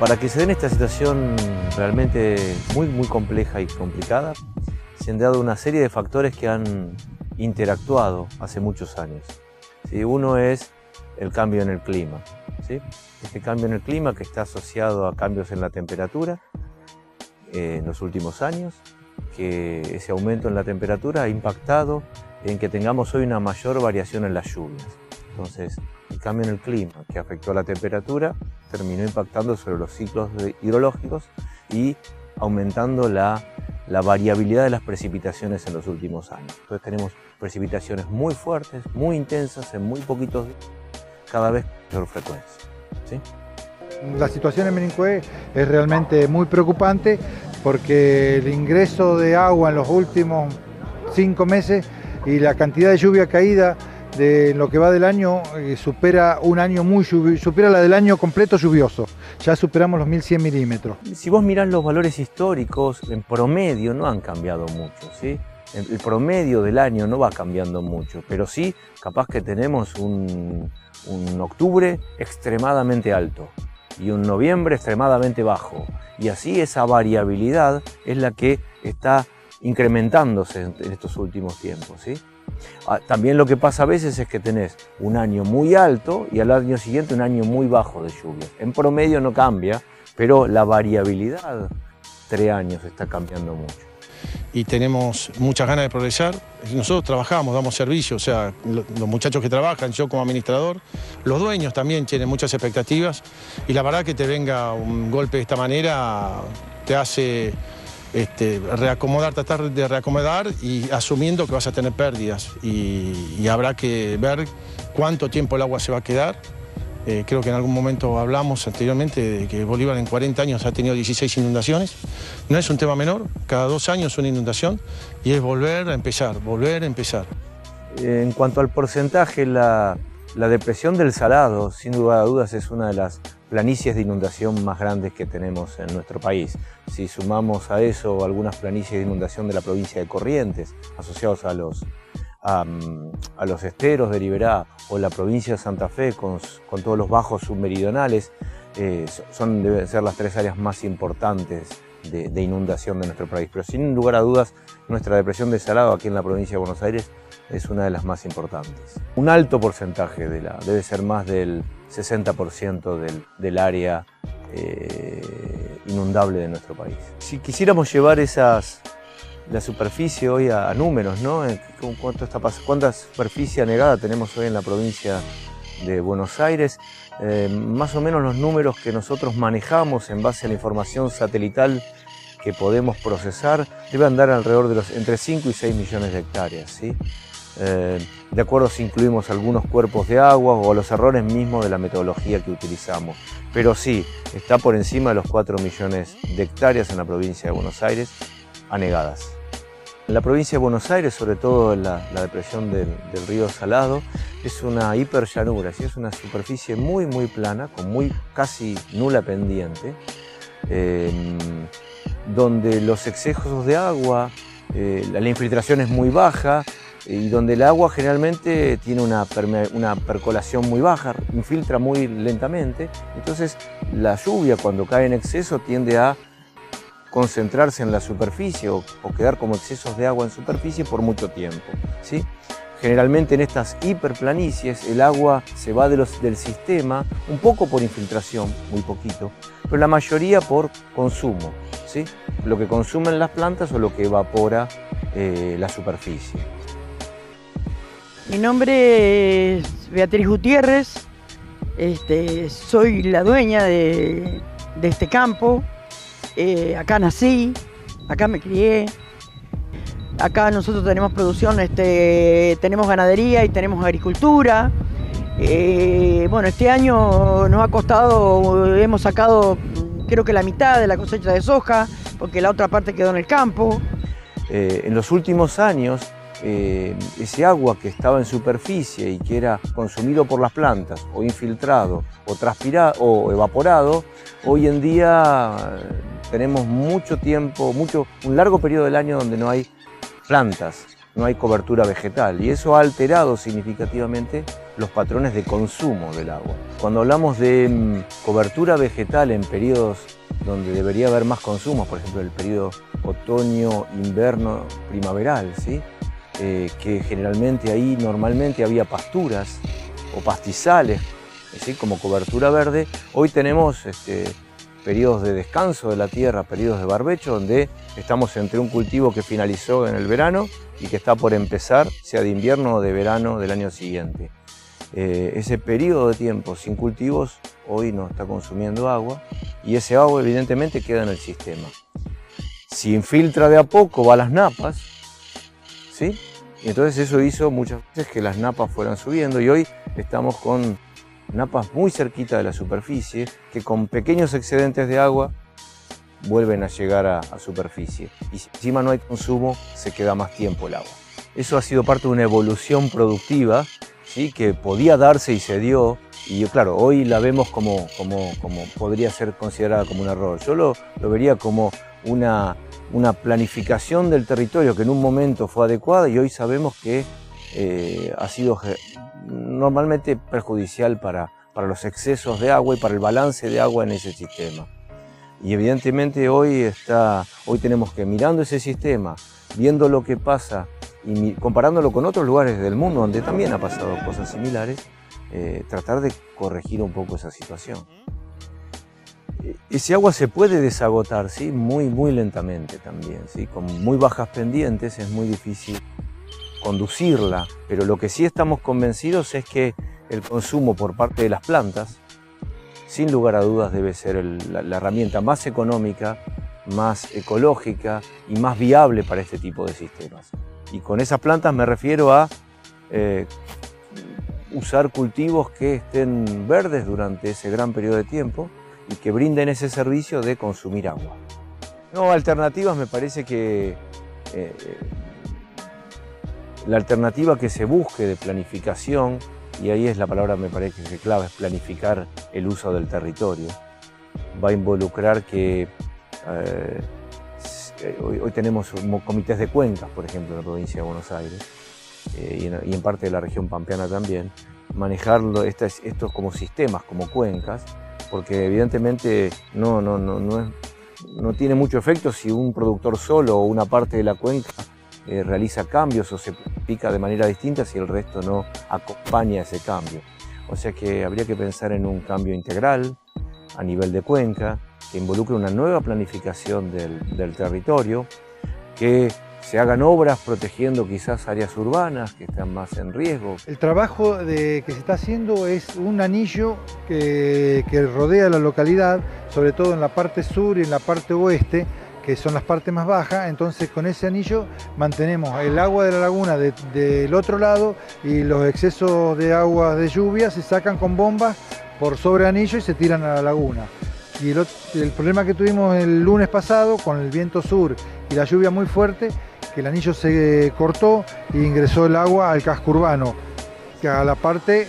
Para que se den esta situación realmente muy compleja y complicada, se han dado una serie de factores que han interactuado hace muchos años. ¿Sí? Uno es el cambio en el clima. ¿Sí? Este cambio en el clima que está asociado a cambios en la temperatura en los últimos años, que ese aumento en la temperatura ha impactado en que tengamos hoy una mayor variación en las lluvias. Entonces, el cambio en el clima que afectó a la temperatura terminó impactando sobre los ciclos hidrológicos y aumentando la variabilidad de las precipitaciones en los últimos años. Entonces tenemos precipitaciones muy fuertes, muy intensas, en muy poquitos días, cada vez con mayor frecuencia. ¿Sí? La situación en Menincué es realmente muy preocupante porque el ingreso de agua en los últimos 5 meses y la cantidad de lluvia caída de lo que va del año supera un año supera la del año completo lluvioso. Ya superamos los 1100 milímetros. Si vos mirás los valores históricos, en promedio no han cambiado mucho, ¿sí? El promedio del año no va cambiando mucho, pero sí capaz que tenemos un octubre extremadamente alto y un noviembre extremadamente bajo. Y así esa variabilidad es la que está incrementándose en estos últimos tiempos, ¿sí? También lo que pasa a veces es que tenés un año muy alto y al año siguiente un año muy bajo de lluvias. En promedio no cambia, pero la variabilidad entre años está cambiando mucho. Y tenemos muchas ganas de progresar. Nosotros trabajamos, damos servicio, o sea, los muchachos que trabajan, yo como administrador, los dueños también tienen muchas expectativas y la verdad que te venga un golpe de esta manera te hace reacomodar, tratar de reacomodar y asumiendo que vas a tener pérdidas y habrá que ver cuánto tiempo el agua se va a quedar. Creo que en algún momento hablamos anteriormente de que Bolívar en 40 años ha tenido 16 inundaciones. No es un tema menor, cada 2 años una inundación y es volver a empezar, volver a empezar. En cuanto al porcentaje, la depresión del Salado, sin lugar a dudas, es una de las planicies de inundación más grandes que tenemos en nuestro país. Si sumamos a eso algunas planicies de inundación de la provincia de Corrientes, asociados a los esteros de Liberá, o la provincia de Santa Fe con todos los bajos submeridionales, deben ser las 3 áreas más importantes de inundación de nuestro país. Pero sin lugar a dudas, nuestra depresión del Salado aquí en la provincia de Buenos Aires es una de las más importantes. Un alto porcentaje debe ser más del 60% del área inundable de nuestro país. Si quisiéramos llevar la superficie hoy a números, ¿no? ¿Cuánta superficie anegada tenemos hoy en la provincia de Buenos Aires? Más o menos los números que nosotros manejamos en base a la información satelital que podemos procesar debe andar alrededor de entre 5 y 6 millones de hectáreas, ¿sí? De acuerdo si incluimos algunos cuerpos de agua o los errores mismos de la metodología que utilizamos. Pero sí, está por encima de los 4 millones de hectáreas en la provincia de Buenos Aires anegadas. En la provincia de Buenos Aires, sobre todo la depresión del río Salado, es una hiperllanura, ¿sí? Es una superficie muy plana, con casi nula pendiente, donde los excesos de agua, la infiltración es muy baja y donde el agua generalmente tiene una percolación muy baja, infiltra muy lentamente. Entonces la lluvia, cuando cae en exceso, tiende a concentrarse en la superficie o quedar como excesos de agua en superficie por mucho tiempo, ¿sí? Generalmente en estas hiperplanicies el agua se va del sistema, un poco por infiltración, muy poquito, pero la mayoría por consumo, ¿sí? Lo que consumen las plantas o lo que evapora la superficie. Mi nombre es Beatriz Gutiérrez, soy la dueña de este campo. Acá nací, acá me crié, acá nosotros tenemos producción, tenemos ganadería y tenemos agricultura. Bueno, este año nos ha costado, hemos sacado creo que la mitad de la cosecha de soja, porque la otra parte quedó en el campo. En los últimos años, ese agua que estaba en superficie y que era consumido por las plantas, o infiltrado, o transpirado, o evaporado, hoy en día tenemos mucho tiempo, un largo periodo del año donde no hay plantas no hay cobertura vegetal y eso ha alterado significativamente los patrones de consumo del agua. Cuando hablamos de cobertura vegetal en periodos donde debería haber más consumo, por ejemplo el periodo otoño, invierno, primaveral, ¿sí? Que generalmente ahí normalmente había pasturas o pastizales, ¿sí? Como cobertura verde, hoy tenemos periodos de descanso de la tierra, periodos de barbecho, donde estamos entre un cultivo que finalizó en el verano y que está por empezar, sea de invierno o de verano del año siguiente. Ese periodo de tiempo sin cultivos hoy no está consumiendo agua y ese agua evidentemente queda en el sistema. Si infiltra de a poco va a las napas, ¿sí? Y entonces eso hizo muchas veces que las napas fueran subiendo y hoy estamos con napas muy cerquita de la superficie que con pequeños excedentes de agua vuelven a llegar a superficie y si encima no hay consumo se queda más tiempo el agua. Eso ha sido parte de una evolución productiva, ¿sí? Que podía darse y se dio y claro, hoy la vemos como podría ser considerada como un error. Yo lo vería como una planificación del territorio que en un momento fue adecuada y hoy sabemos que ha sido normalmente perjudicial para los excesos de agua y para el balance de agua en ese sistema. Y evidentemente hoy tenemos que, mirando ese sistema, viendo lo que pasa y comparándolo con otros lugares del mundo donde también ha pasado cosas similares, tratar de corregir un poco esa situación. Ese agua se puede desagotar, ¿sí? Muy lentamente también, ¿sí? Con muy bajas pendientes es muy difícil conducirla, pero lo que sí estamos convencidos es que el consumo por parte de las plantas, sin lugar a dudas, debe ser la herramienta más económica, más ecológica y más viable para este tipo de sistemas. Y con esas plantas me refiero a usar cultivos que estén verdes durante ese gran periodo de tiempo y que brinden ese servicio de consumir agua. No, alternativas me parece que la alternativa que se busque de planificación, y ahí es la palabra me parece que clave, es planificar el uso del territorio. Va a involucrar que hoy tenemos comités de cuencas, por ejemplo, en la provincia de Buenos Aires, y en parte de la región pampeana también, manejarlo estos como sistemas, como cuencas, porque evidentemente no tiene mucho efecto si un productor solo o una parte de la cuenca realiza cambios o se pica de manera distinta si el resto no acompaña ese cambio. O sea que habría que pensar en un cambio integral a nivel de cuenca que involucre una nueva planificación del territorio, que se hagan obras protegiendo quizás áreas urbanas que están más en riesgo. El trabajo que se está haciendo es un anillo que rodea la localidad, sobre todo en la parte sur y en la parte oeste, que son las partes más bajas. Entonces con ese anillo mantenemos el agua de la laguna del otro lado y los excesos de agua de lluvia se sacan con bombas por sobre anillo y se tiran a la laguna. Y el problema que tuvimos el lunes pasado con el viento sur y la lluvia muy fuerte, que el anillo se cortó e ingresó el agua al casco urbano, que a la parte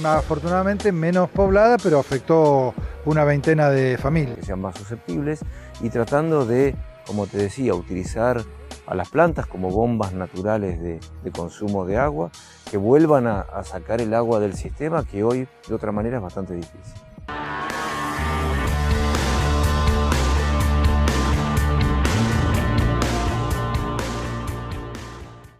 afortunadamente menos poblada, pero afectó una veintena de familias. Que sean más susceptibles y tratando de, como te decía, utilizar a las plantas como bombas naturales de consumo de agua, que vuelvan a sacar el agua del sistema, que hoy de otra manera es bastante difícil.